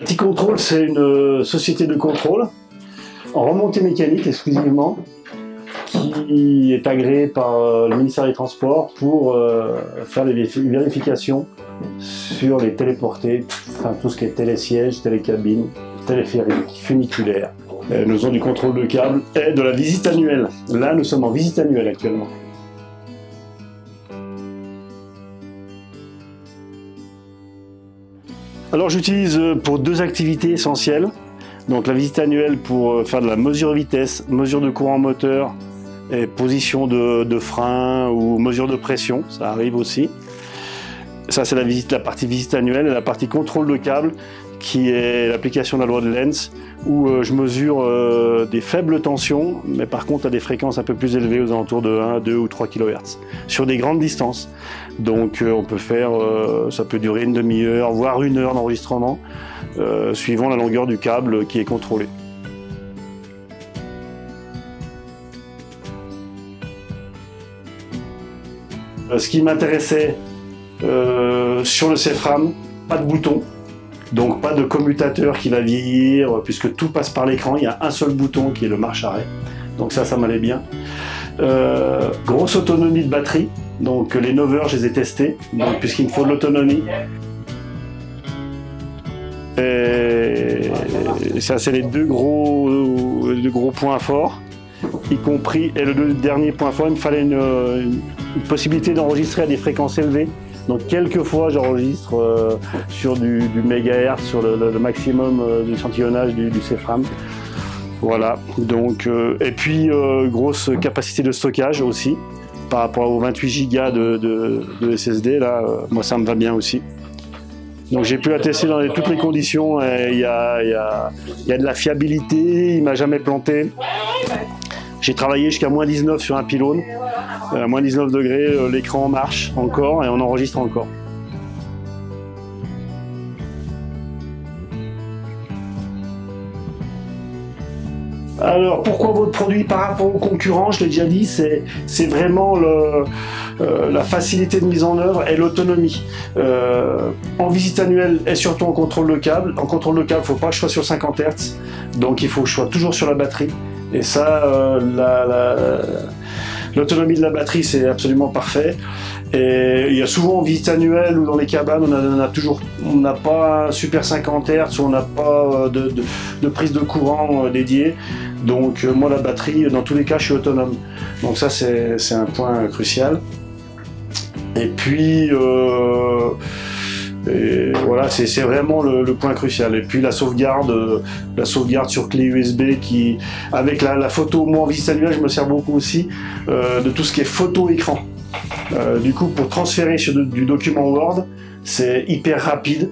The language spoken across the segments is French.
Petit Contrôle, c'est une société de contrôle en remontée mécanique exclusivement, qui est agréée par le ministère des Transports pour faire les vérifications sur les téléportés, enfin tout ce qui est télésièges, télécabines, téléphériques, funiculaires. Nous faisons du contrôle de câble et de la visite annuelle. Là, nous sommes en visite annuelle actuellement. Alors j'utilise pour deux activités essentielles. Donc la visite annuelle pour faire de la mesure de vitesse, mesure de courant moteur et position de frein ou mesure de pression, ça arrive aussi. Ça c'est la partie visite annuelle, et la partie contrôle de câble qui est l'application de la loi de Lenz où je mesure des faibles tensions, mais par contre à des fréquences un peu plus élevées aux alentours de 1, 2 ou 3 kHz sur des grandes distances. Donc on peut faire, ça peut durer une demi-heure, voire une heure d'enregistrement, suivant la longueur du câble qui est contrôlé. Ce qui m'intéressait sur le CFRAM, pas de bouton, donc pas de commutateur qui va vieillir, puisque tout passe par l'écran, il y a un seul bouton qui est le marche-arrêt, donc ça m'allait bien. Grosse autonomie de batterie, donc les 9 heures je les ai testés, puisqu'il me faut de l'autonomie. Ça c'est les deux gros points forts, y compris, et le dernier point fort, il me fallait une possibilité d'enregistrer à des fréquences élevées. Donc quelquefois j'enregistre sur du mégahertz, sur le maximum d'échantillonnage du CFRAM. Voilà, donc, et puis grosse capacité de stockage aussi, par rapport aux 28 Go de SSD, là, moi ça me va bien aussi. Donc j'ai pu la tester dans toutes les conditions, il y a de la fiabilité, il m'a jamais planté. J'ai travaillé jusqu'à -19 sur un pylône, à -19 degrés, l'écran marche encore et on enregistre encore. Alors pourquoi votre produit par rapport aux concurrents? Je l'ai déjà dit, c'est vraiment la facilité de mise en œuvre et l'autonomie. En visite annuelle et surtout en contrôle de câble. En contrôle de câble, il ne faut pas que je sois sur 50 Hz, donc il faut que je sois toujours sur la batterie. Et ça, l'autonomie de la batterie, c'est absolument parfait. Et il y a souvent en visite annuelle ou dans les cabanes, on n'a pas un super 50 Hz, ou on n'a pas de prise de courant dédiée. Donc moi, la batterie, dans tous les cas, je suis autonome. Donc ça, c'est un point crucial. Et puis, et voilà, c'est vraiment le point crucial. Et puis la sauvegarde sur clé USB qui, avec la photo, moi en visite annuelle, je me sers beaucoup aussi de tout ce qui est photo écran. Du coup, pour transférer sur du document Word, c'est hyper rapide,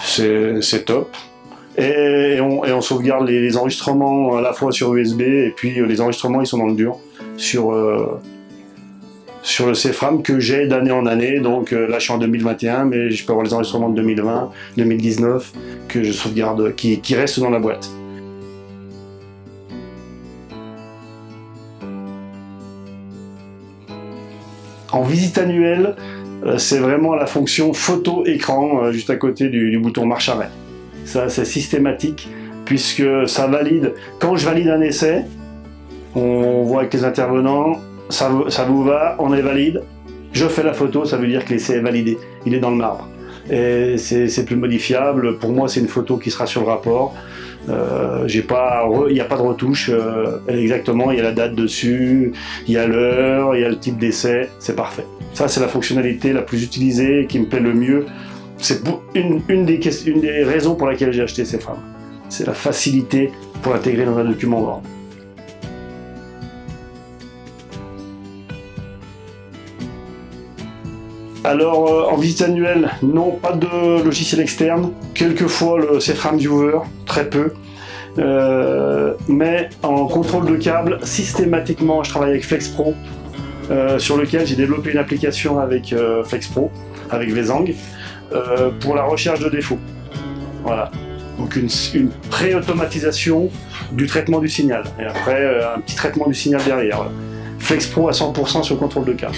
c'est top. Et on sauvegarde les enregistrements à la fois sur USB et puis les enregistrements ils sont dans le dur sur le CFRAM que j'ai d'année en année. Donc là je suis en 2021, mais je peux avoir les enregistrements de 2020, 2019 que je sauvegarde, qui restent dans la boîte. En visite annuelle, c'est vraiment la fonction photo-écran juste à côté du bouton marche-arrêt. Ça c'est systématique puisque ça valide. Quand je valide un essai, on voit avec les intervenants, ça vous va, on est valide, je fais la photo, ça veut dire que l'essai est validé, il est dans le marbre. Et c'est plus modifiable, pour moi c'est une photo qui sera sur le rapport. Il n'y a pas de retouche, exactement, il y a la date dessus, il y a l'heure, il y a le type d'essai, c'est parfait. Ça c'est la fonctionnalité la plus utilisée, qui me plaît le mieux. C'est une des raisons pour laquelle j'ai acheté CFRAM. C'est la facilité pour l'intégrer dans un document Word. Alors en visite annuelle, non, pas de logiciel externe, quelquefois le CFRAM Viewer, très peu, mais en contrôle de câble, systématiquement je travaille avec FlexPro, sur lequel j'ai développé une application avec FlexPro, avec Wezang, pour la recherche de défauts. Voilà, donc une pré-automatisation du traitement du signal, et après un petit traitement du signal derrière. Voilà. FlexPro à 100% sur le contrôle de câble.